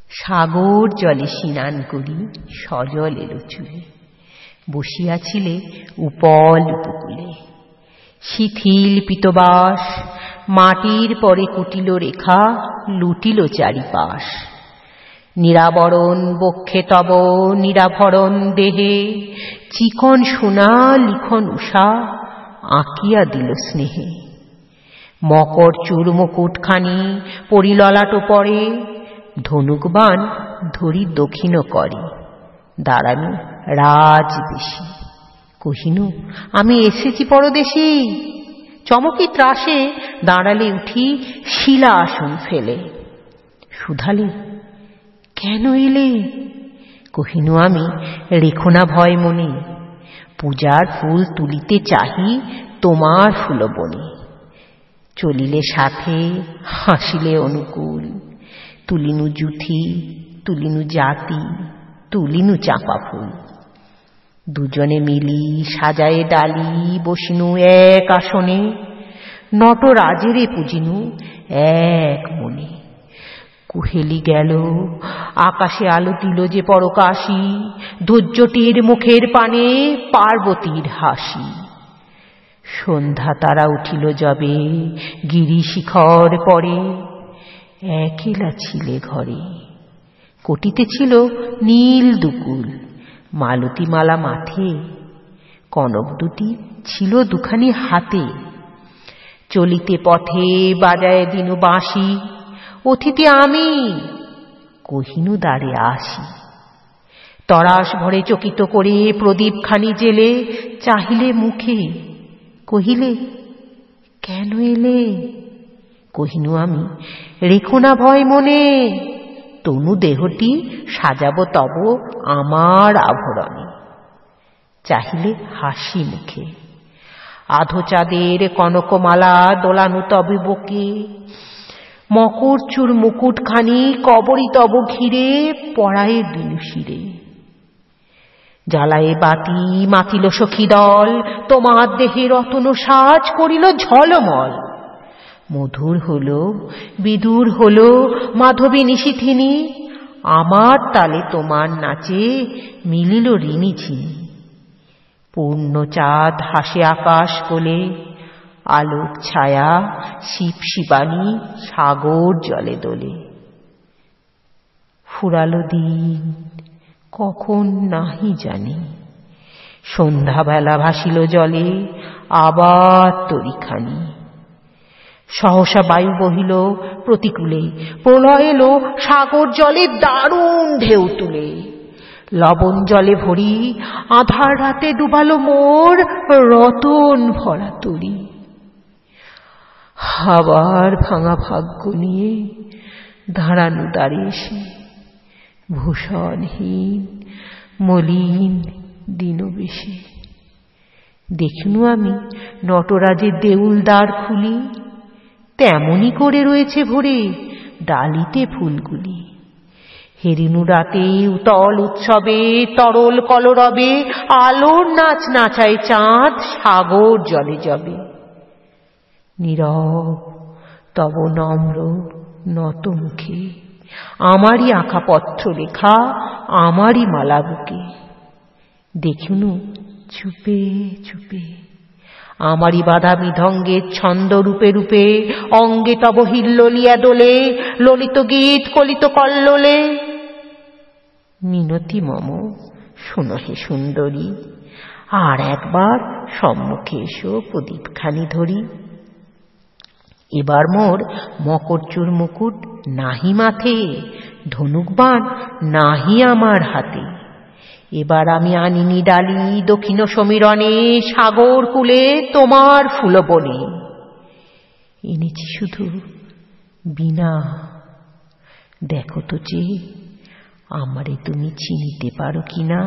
সাগর জলে স্নান করি সজল এলো চুলে, বসিয়াছিলে উপল উপকূলে। শিথিল পিতবাস মাটির পরে কুটিল রেখা, লুটিল চারিপাশ। নিরাবরণ বক্ষে তব নিরাভরণ দেহে, চিকন সোনা লিখন উষা আঁকিয়া দিল স্নেহে। মকর চূর মুকুটখানি পরিললাট পরে, ধনুকবাণ ধরি দক্ষিণ করে দাঁড়ানো রাজবেশী। কহিনু আমি এসেছি পরদেশে, চমকি ত্রাসে দাঁড়ালে উঠি শিলা আসন ফেলে। শুধালে কেন এলে? কহিনু আমি রেখো না ভয় মনে, পূজার ফুল তুলিতে চাহি তোমার ফুলবনে। চলিলে সাথে হাসিলে অনুকূল, তুলিনু জুথি তুলিনু জাতি তুলিনু চাঁপা ফুল। দুজনে মিলি সাজায়ে ডালি বসিনু এক আসনে, নটরাজেরে পুজিনু এক মনে। কুহেলি গেল আকাশে আলো দিল যে পরকাশি, ধৈর্যটির মুখের পানে পার্বতীর হাসি। সন্ধ্যা তারা উঠিল যবে গিরি শিখর পরে, একলা ছিলে ঘরে। কটিতে ছিল নীল দুকুল মালতী মালা মাথে, কনক দুটি ছিল দুখানি হাতে। চলিতে পথে বাজায় দিনু বাঁশি, অতিথি আমি কহিনু দ্বারে আসি। তরাস ভরে চকিত করে প্রদীপখানি জেলে, চাহিলে মুখে কহিলে কেন এলে? কহিনু আমি রেখো না ভয় মনে, তনু দেহটি সাজাব তব আমার আভরণে। চাহিলে হাসি মুখে আধো চাঁদের কনকমালা দোলানু তবে বুকে, মকর চূর মুকুটখানি কবরী তব ঘিরে পরায়ে দিনু শিরে। জ্বালায়ে বাতি মাতিল সখী দল, তোমার দেহে রতন সাজ করিল ঝলমল। মধুর হল বিদুর হল মাধবী নিশিথিনী, আমার তালে তোমার নাচে মিলিল ঋণী ঝিনি। পূর্ণ চাঁদ হাসে আকাশ কোলে, আলোক ছায়া শিব শিবানী সাগর জলে দোলে। ফুরালো দিন কখন নাহি জানি, সন্ধ্যাবেলা ভাসিল জলে আবার তরিখানি। সহসা বায়ু বহিল প্রতিকূলে, প্রলয় এলো সাগর জলে দারুণ ঢেউ তুলে। লবণ জলে ভরি আধার রাতে ডুবালো মোর রতন ভরা তরি। আবার ভাঙা ভাগ্য নিয়ে দাঁড়ানো দ্বারে এসে, ভূষণহীন মলিন দীনবেশে। দেখিনু আমি নটরাজের দেউল দ্বার খুলি, তেমনি করে রয়েছে ভরে ডালিতে ফুলগুলি। হেরিনু রাতে উতল উৎসবে তরল কলরবে, আলোর নাচ নাচায় চাঁদ সাগর জলে জবে। নীরব তব নম্র নত মুখে, আমারই আঁকা পত্র লেখা আমারই মালা বুকে। দেখিনু চুপে চুপে আমারই বাধা মৃদঙ্গের ছন্দ রূপে রূপে, অঙ্গে তব হিল্লোলিয়া দোলে ললিত গীত কলিত কল্লোলে। মিনতি মম শোনো হে সুন্দরী, আর একবার সম্মুখে এসো প্রদীপখানি ধরি। এবার মোর মকরচূর মুকুট নাহি মাথে, ধনুকবাণ নাহি আমার হাতে। এবার আমি আনিনি ডালি দক্ষিণ সমীরণে, সাগর কূলে তোমার ফুলবনে। এনেছি শুধু বীণা, দেখো তো চেয়ে আমারে তুমি চিনিতে পারো কিনা।